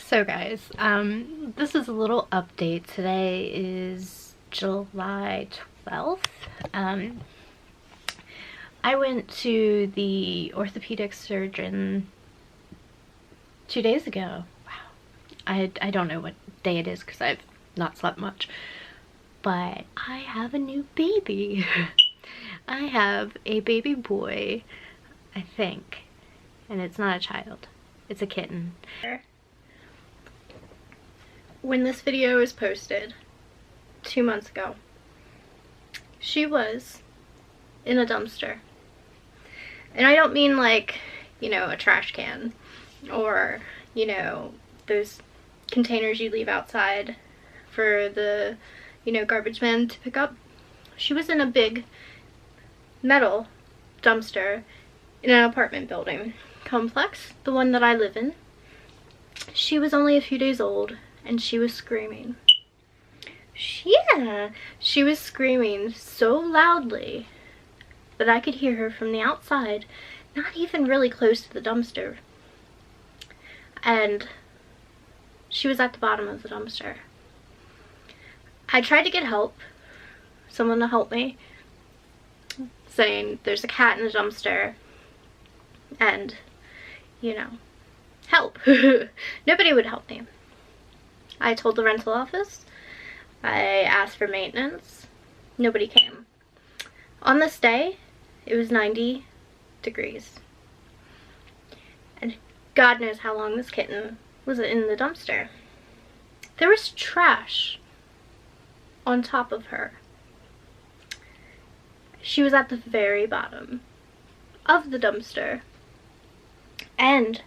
So guys, this is a little update. Today is July 12th. I went to the orthopedic surgeon 2 days ago. Wow. I don't know what day it is because I've not slept much. But I have a new baby. I have a baby boy, I think. And it's not a child. It's a kitten. When this video was posted 2 months ago, she was in a dumpster. And I don't mean like, you know, a trash can or, you know, those containers you leave outside for the, you know, garbage men to pick up. She was in a big metal dumpster in an apartment building complex, the one that I live in. She was only a few days old and she was screaming. Yeah, she was screaming so loudly that I could hear her from the outside, not even really close to the dumpster. And she was at the bottom of the dumpster. I tried to get help, someone to help me, saying there's a cat in the dumpster and, you know, help. Nobody would help me. I told the rental office. I asked for maintenance. Nobody came. On this day, it was 90 degrees. And God knows how long this kitten was in the dumpster. There was trash on top of her. She was at the very bottom of the dumpster. And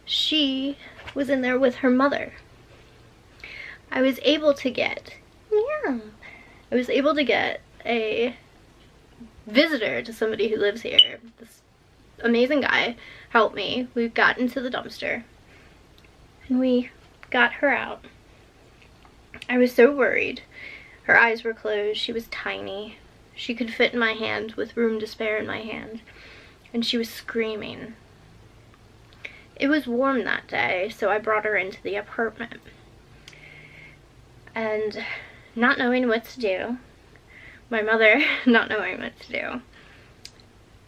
she was in there with her mother. I was able to get a visitor to somebody who lives here. This amazing guy helped me. We got into the dumpster and we got her out. I was so worried. Her eyes were closed. She was tiny. She could fit in my hand with room to spare in my hand. And she was screaming. It was warm that day, so I brought her into the apartment. And not knowing what to do, my mother not knowing what to do,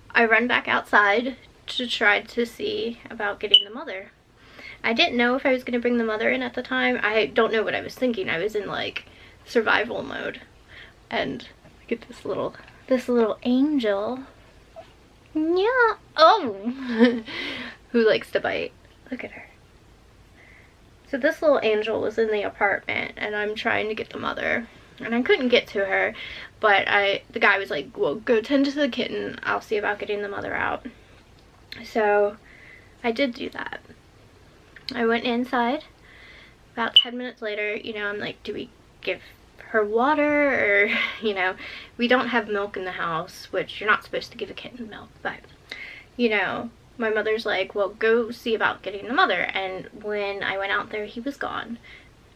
I run back outside to try to see about getting the mother. I didn't know if I was going to bring the mother in at the time. I don't know what I was thinking. I was in like survival mode. And look at this little angel. Yeah. Oh. Who likes to bite. Look at her. So this little angel was in the apartment and I'm trying to get the mother. And I couldn't get to her, but the guy was like, well, go tend to the kitten. I'll see about getting the mother out. So I did do that. I went inside. About 10 minutes later, you know, I'm like, do we give her water? Or, you know, we don't have milk in the house, which you're not supposed to give a kitten milk, but, you know, my mother's like, well, go see about getting the mother. And when I went out there, he was gone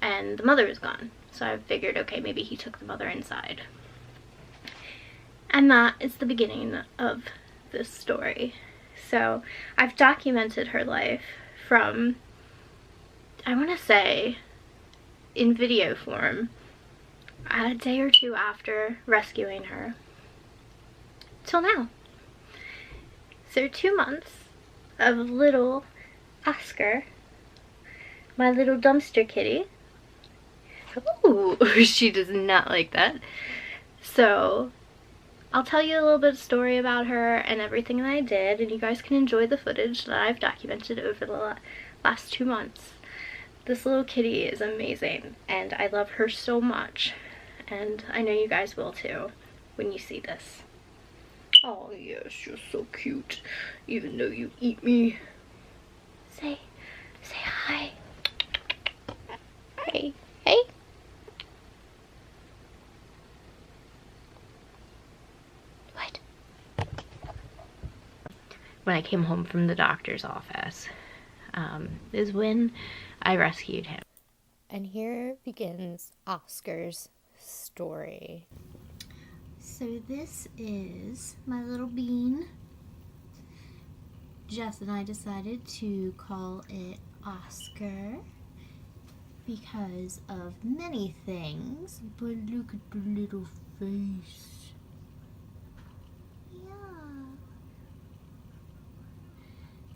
and the mother was gone. So I figured, okay, maybe he took the mother inside. And that is the beginning of this story. So I've documented her life from, I want to say, in video form, a day or two after rescuing her till now. So 2 months of little Oscar, my little dumpster kitty. Ooh, she does not like that. So I'll tell you a little bit of story about her and everything that I did, and you guys can enjoy the footage that I've documented over the last 2 months. This little kitty is amazing and I love her so much, and I know you guys will too when you see this. Oh yes, you're so cute, even though you eat me. Say hi. Hey, hey. What? When I came home from the doctor's office, is when I rescued him. And here begins Oscar's story. So this is my little bean. Jess and I decided to call it Oscar because of many things, but look at the little face. Yeah.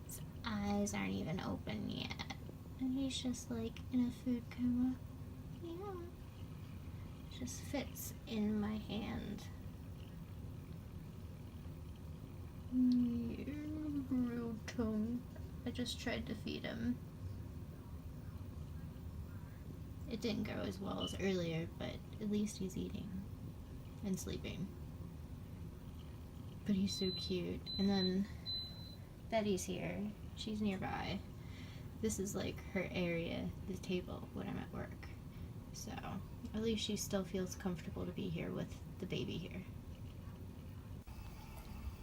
His eyes aren't even open yet. And he's just like in a food coma. Yeah. Just fits in my hand. Yeah, real tongue. I just tried to feed him. It didn't go as well as earlier, but at least he's eating and sleeping. But he's so cute. And then Betty's here. She's nearby. This is like her area, the table, when I'm at work. So at least she still feels comfortable to be here with the baby here.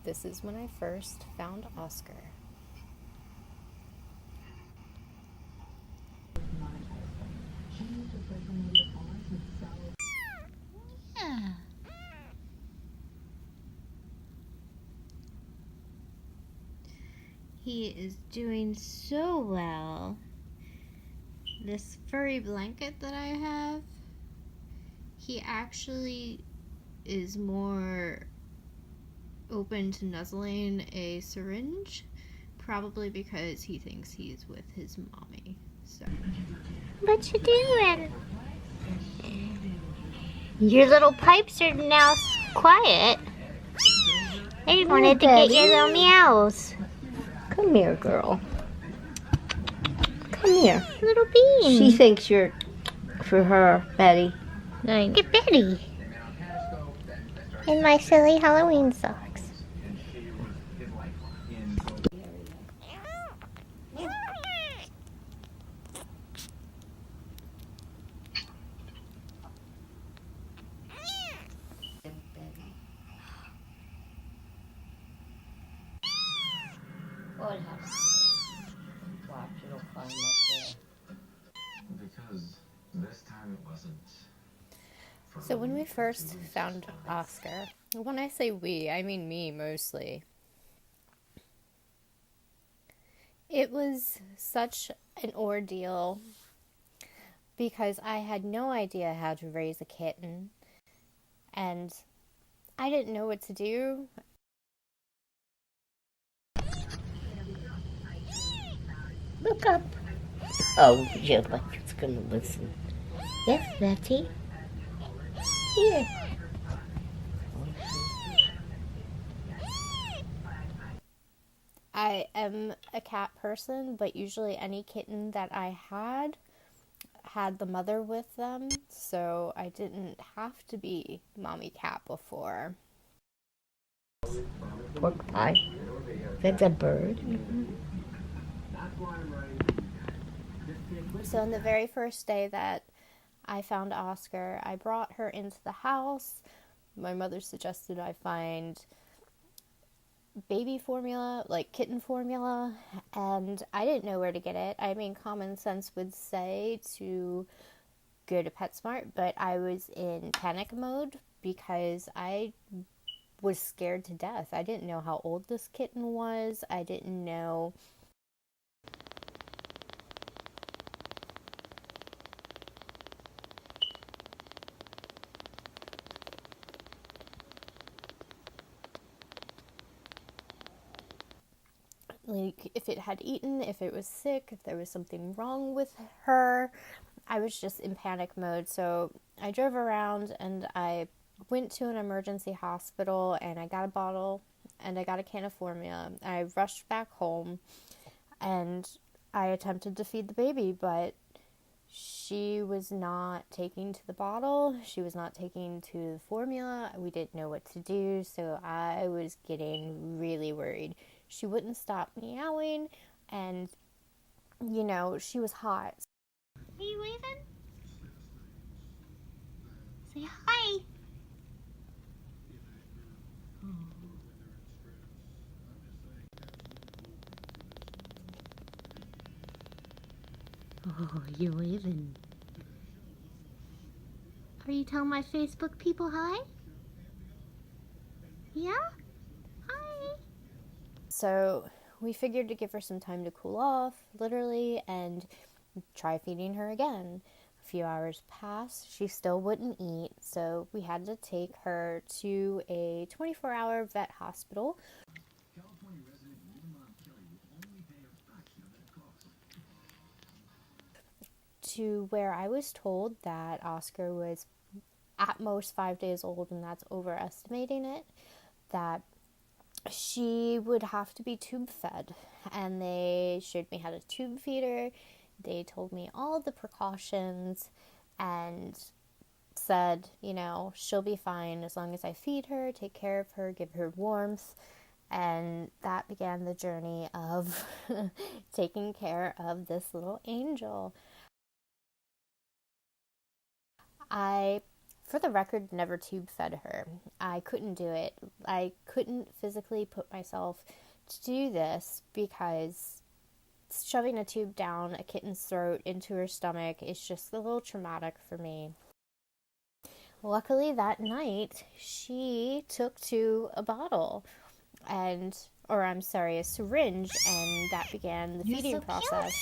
This is when I first found Oscar. Yeah. He is doing so well. This furry blanket that I have, he actually is more open to nuzzling a syringe, probably because he thinks he's with his mommy. So, what you doing? Your little pipes are now quiet. I wanted to get your little meows. Come here, girl. Come here. Little bean. She thinks you're for her, Betty. Look at Betty. In my silly Halloween socks. What happened? Watch, it'll climb up there. Because this time it wasn't. So when we first found Oscar, when I say we, I mean me mostly. It was such an ordeal because I had no idea how to raise a kitten and I didn't know what to do. Look up. Oh, you're like it's gonna listen. Yes, Betty. Here. I am a cat person, but usually any kitten that I had the mother with them, so I didn't have to be mommy cat before. Pork pie. That's a bird. So on the very first day that I found Oscar, I brought her into the house. My mother suggested I find baby formula, like kitten formula, and I didn't know where to get it. I mean, common sense would say to go to PetSmart, but I was in panic mode because I was scared to death. I didn't know how old this kitten was. I didn't know. Like, if it had eaten, if it was sick, if there was something wrong with her. I was just in panic mode. So I drove around and I went to an emergency hospital and I got a bottle and I got a can of formula. I rushed back home and I attempted to feed the baby, but she was not taking to the bottle. She was not taking to the formula. We didn't know what to do, so I was getting really worried. She wouldn't stop meowing, and, you know, she was hot. Are you waving? Say hi. Oh, you're waving. Are you telling my Facebook people hi? Yeah? Hi. So we figured to give her some time to cool off, literally, and try feeding her again. A few hours passed, she still wouldn't eat, so we had to take her to a 24-hour vet hospital. To where I was told that Oscar was at most 5 days old, and that's overestimating it, that she would have to be tube fed. And they showed me how to tube feed her. They told me all the precautions and said, she'll be fine as long as I feed her, take care of her, give her warmth. And that began the journey of taking care of this little angel. I, for the record, never tube fed her. I couldn't do it. I couldn't physically put myself to do this because shoving a tube down a kitten's throat into her stomach is just a little traumatic for me. Luckily, that night, she took to a bottle a syringe, and that began the feeding process.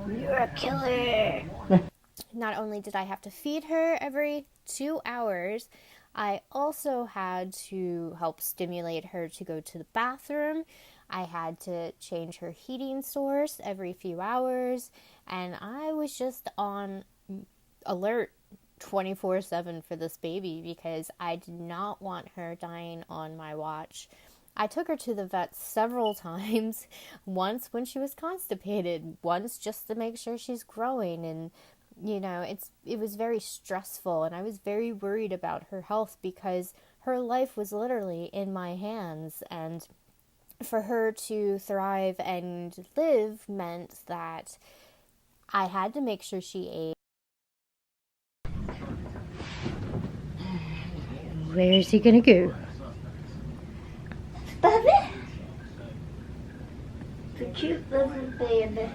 You're a killer. Not only did I have to feed her every 2 hours, I also had to help stimulate her to go to the bathroom. I had to change her heating source every few hours, and I was just on alert 24/7 for this baby because I did not want her dying on my watch. I took her to the vet several times, once when she was constipated, once just to make sure she's growing, and it was very stressful, and I was very worried about her health because her life was literally in my hands, and for her to thrive and live meant that I had to make sure she ate. Where is he gonna go? Baby? The cute little baby.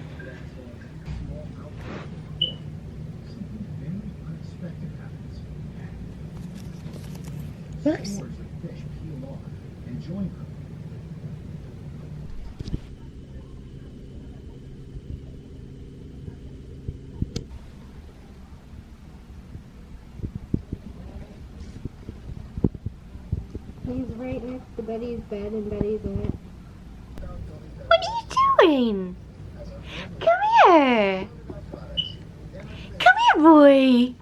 Oops. He's right next to Betty's bed, and Betty's in it. What are you doing? Come here. Come here, boy.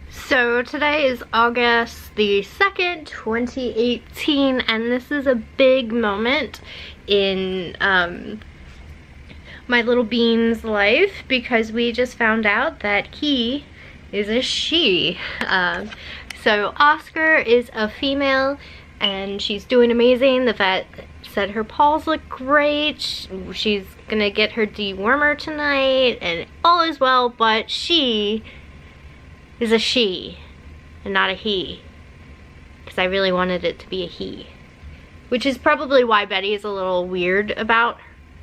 So today is August the 2nd, 2018, and this is a big moment in my little Bean's life because we just found out that he is a she. So Oscar is a female and she's doing amazing. The vet said her paws look great. She's gonna get her dewormer tonight and all is well, but she is a she and not a he, because I really wanted it to be a he, which is probably why Betty is a little weird about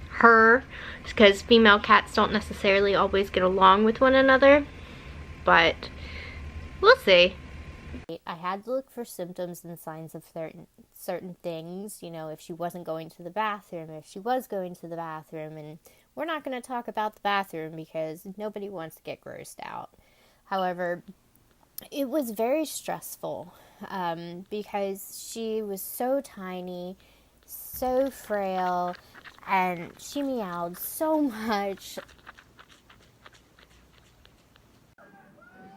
her, because female cats don't necessarily always get along with one another, but we'll see. I had to look for symptoms and signs of certain things, if she wasn't going to the bathroom, if she was going to the bathroom, and we're not going to talk about the bathroom because nobody wants to get grossed out. However, it was very stressful because she was so tiny, so frail, and she meowed so much.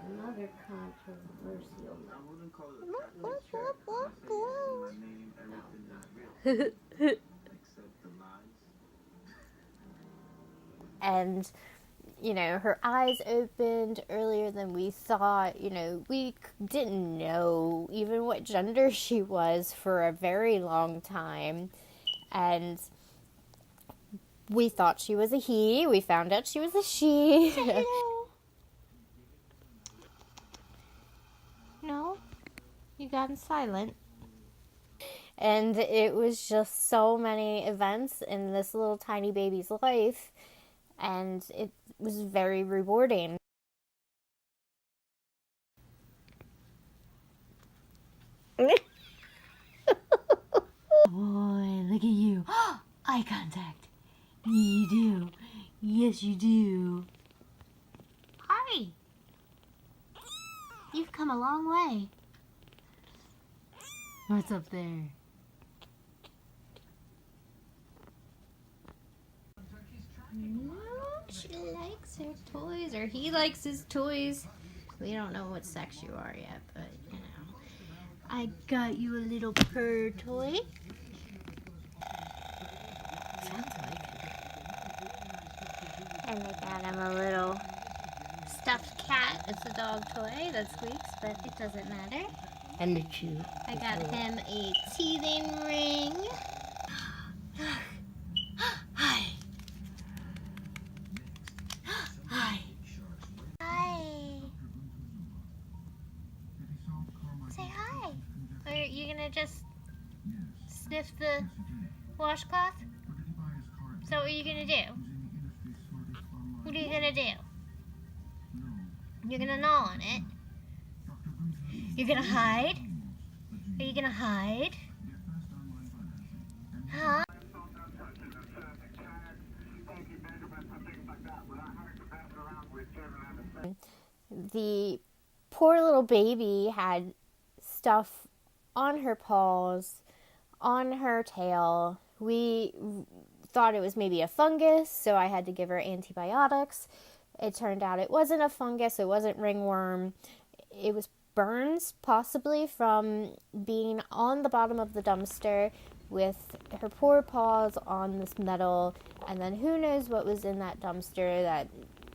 Another controversial. I wouldn't call it except the lines. And her eyes opened earlier than we thought. We didn't know even what gender she was for a very long time. And we thought she was a he. We found out she was a she. No? You got silent. And it was just so many events in this little tiny baby's life, and it was very rewarding. Boy, look at you. Eye contact. You do. Yes, you do. Hi. You've come a long way. What's up there? She likes her toys, or he likes his toys. We don't know what sex you are yet, but you know. I got you a little purr toy. Sounds like. And I got him a little stuffed cat. It's a dog toy that squeaks, but it doesn't matter. And the chew. I got him a teething ring. Hi. Hi. Hi. Say hi. Are you gonna just sniff the washcloth? So what are you gonna do? What are you gonna do? You're gonna gnaw on it? You're gonna hide? Are you gonna hide? Huh? The poor little baby had stuff on her paws, on her tail. We thought it was maybe a fungus, so I had to give her antibiotics. It turned out it wasn't a fungus, it wasn't ringworm. It was burns, possibly from being on the bottom of the dumpster with her poor paws on this metal, and then who knows what was in that dumpster that,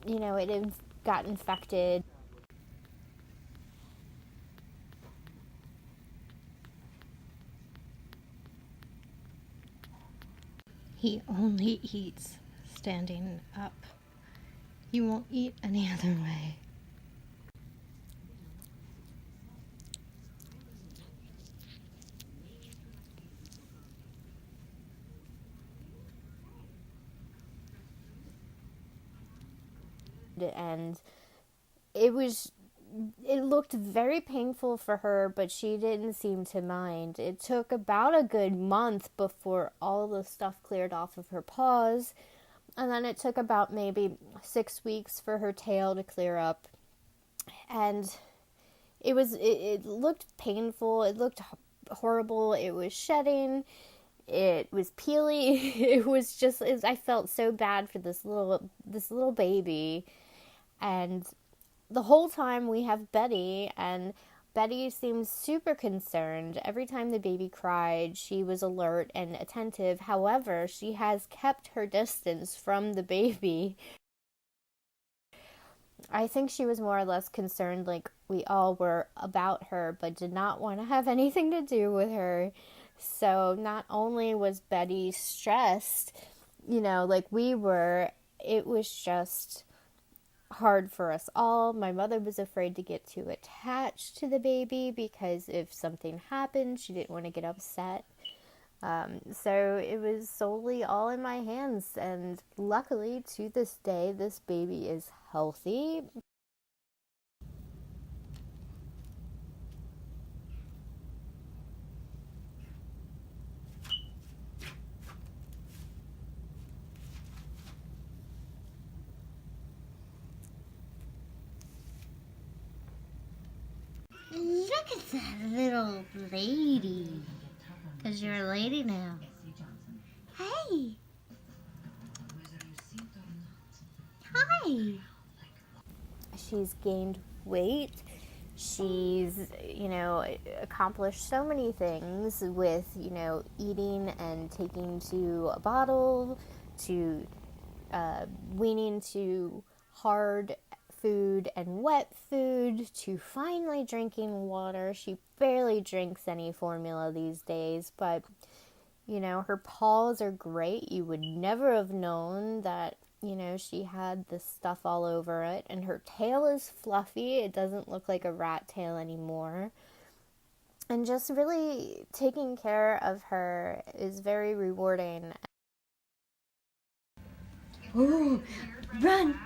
it got infected. He only eats standing up. He won't eat any other way. And it looked very painful for her, but she didn't seem to mind. It took about a good month before all the stuff cleared off of her paws, and then it took about maybe 6 weeks for her tail to clear up. And it looked painful, it looked horrible, it was shedding, it was peely. I felt so bad for this little baby. And the whole time we have Betty, and Betty seems super concerned. Every time the baby cried, she was alert and attentive. However, she has kept her distance from the baby. I think she was more or less concerned, like we all were, about her, but did not want to have anything to do with her. So not only was Betty stressed, like we were, it was just hard for us all. My mother was afraid to get too attached to the baby because if something happened, she didn't want to get upset. So it was solely all in my hands, and luckily to this day, this baby is healthy. Look at that little lady. Because you're a lady now. Hey. Hi. She's gained weight. She's, accomplished so many things with, eating and taking to a bottle, to weaning to hard food and wet food, to finally drinking water. She barely drinks any formula these days, but, her paws are great. You would never have known that, she had this stuff all over it, and her tail is fluffy. It doesn't look like a rat tail anymore. And just really taking care of her is very rewarding. Ooh, run!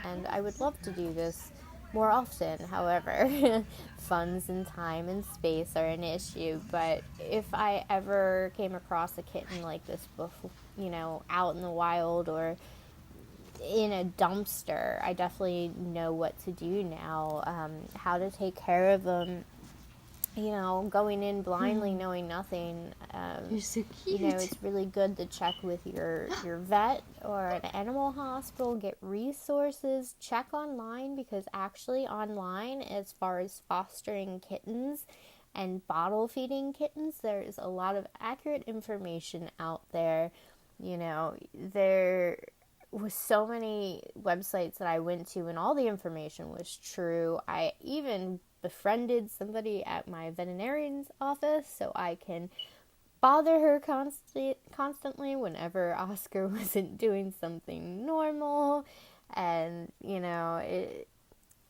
And I would love to do this more often. However, funds and time and space are an issue. But if I ever came across a kitten like this before, out in the wild or in a dumpster, I definitely know what to do now, how to take care of them. Going in blindly, knowing nothing. You're so cute. It's really good to check with your vet or an animal hospital, get resources, check online, because actually online, as far as fostering kittens and bottle feeding kittens, there is a lot of accurate information out there. There was so many websites that I went to and all the information was true. I even befriended somebody at my veterinarian's office so I can bother her constantly whenever Oscar wasn't doing something normal. And,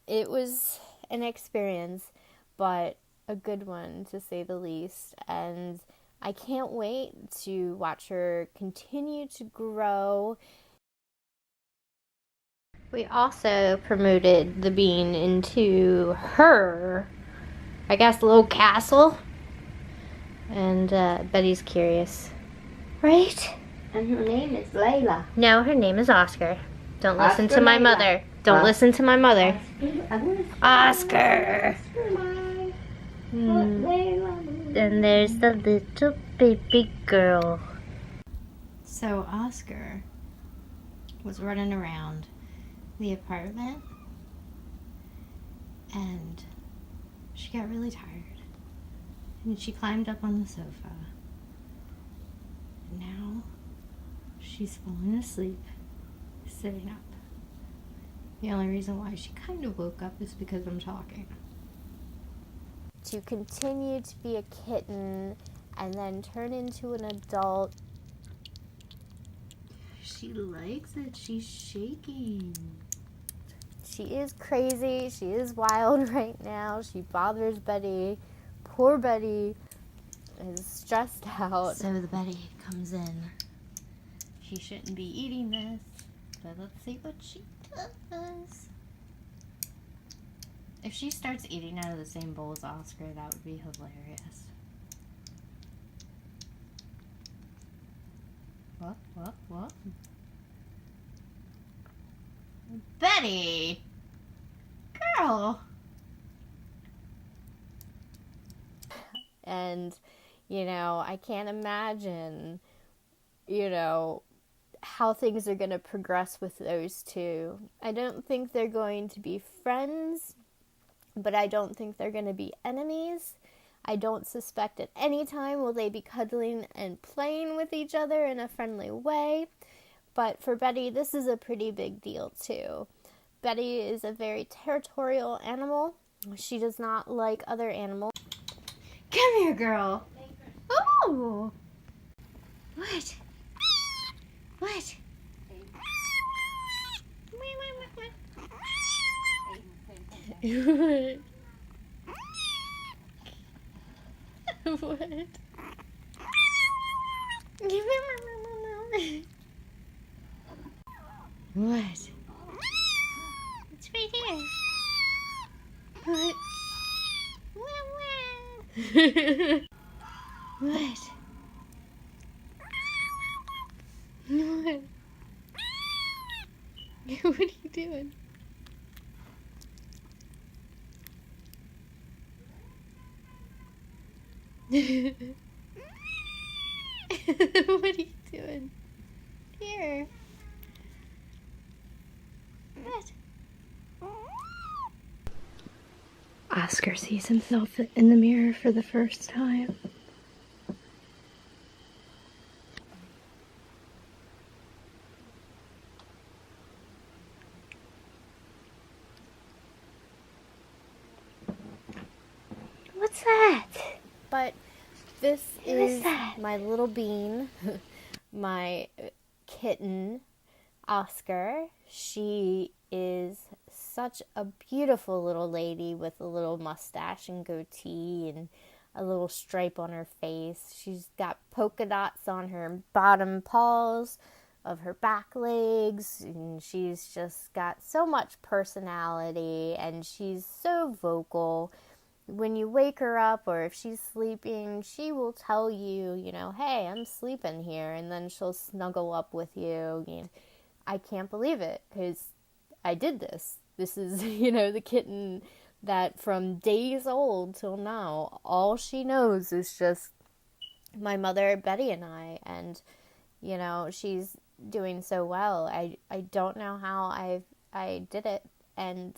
it was an experience, but a good one to say the least. And I can't wait to watch her continue to grow. We also promoted the bean into her, I guess, little castle. And Betty's curious. Right? And her name is Layla. No, her name is Oscar. Don't listen Oscar to my Layla. mother. Don't listen to my mother. Oscar! Then there's the little baby girl. So Oscar was running around the apartment and she got really tired and she climbed up on the sofa and now she's falling asleep sitting up. The only reason why she kind of woke up is because I'm talking. To continue to be a kitten and then turn into an adult. She likes it. She's shaking. She is crazy. She is wild right now. She bothers Betty. Poor Betty is stressed out. So the Betty comes in. She shouldn't be eating this, but let's see what she does. If she starts eating out of the same bowl as Oscar, that would be hilarious. What? Betty! Girl! And, I can't imagine, how things are going to progress with those two. I don't think they're going to be friends, but I don't think they're going to be enemies. I don't suspect at any time will they be cuddling and playing with each other in a friendly way. But for Betty, this is a pretty big deal too. Betty is a very territorial animal. She does not like other animals. Come here, girl. Oh! What? What? What? What? It's right here. What? What? What? What are you doing? What are you doing? Here. What? Oscar sees himself in the mirror for the first time. What's that? But this is that? my little bean, my kitten, Oscar. She is such a beautiful little lady with a little mustache and goatee and a little stripe on her face. She's got polka dots on her bottom paws of her back legs, and she's just got so much personality, and she's so vocal. When you wake her up or if she's sleeping, she will tell you, hey, I'm sleeping here, and then she'll snuggle up with you. I can't believe it, because I did this. This is, the kitten that from days old till now, all she knows is just my mother, Betty, and I. And, she's doing so well. I don't know how I did it. And,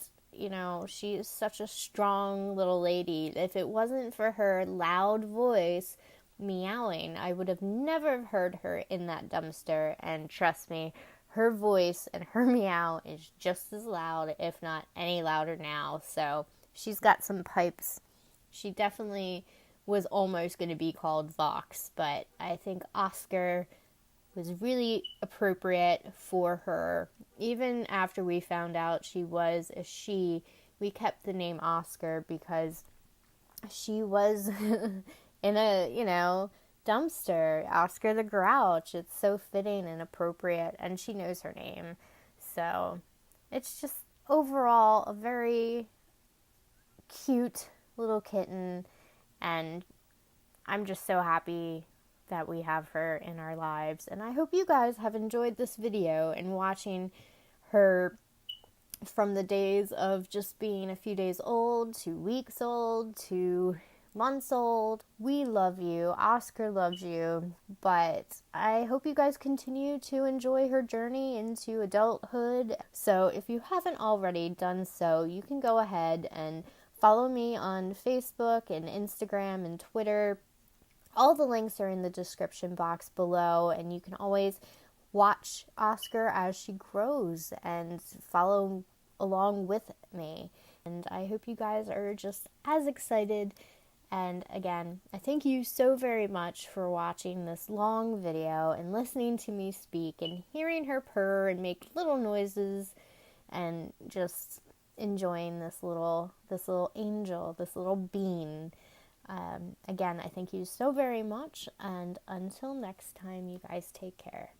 she is such a strong little lady. If it wasn't for her loud voice meowing, I would have never heard her in that dumpster. And trust me, her voice and her meow is just as loud, if not any louder now. So she's got some pipes. She definitely was almost going to be called Vox, but I think Oscar was really appropriate for her. Even after we found out she was a she, we kept the name Oscar because she was in a, dumpster. Oscar the Grouch. It's so fitting and appropriate, and she knows her name. So it's just overall a very cute little kitten, and I'm just so happy that we have her in our lives. And I hope you guys have enjoyed this video and watching her from the days of just being a few days old to weeks old to months old. We love you. Oscar loves you. But I hope you guys continue to enjoy her journey into adulthood. So if you haven't already done so, you can go ahead and follow me on Facebook and Instagram and Twitter. All the links are in the description box below, and you can always watch Oscar as she grows and follow along with me. And I hope you guys are just as excited. And again, I thank you so very much for watching this long video and listening to me speak and hearing her purr and make little noises and just enjoying this little angel, this little bean. Again, I thank you so very much, and until next time, you guys take care.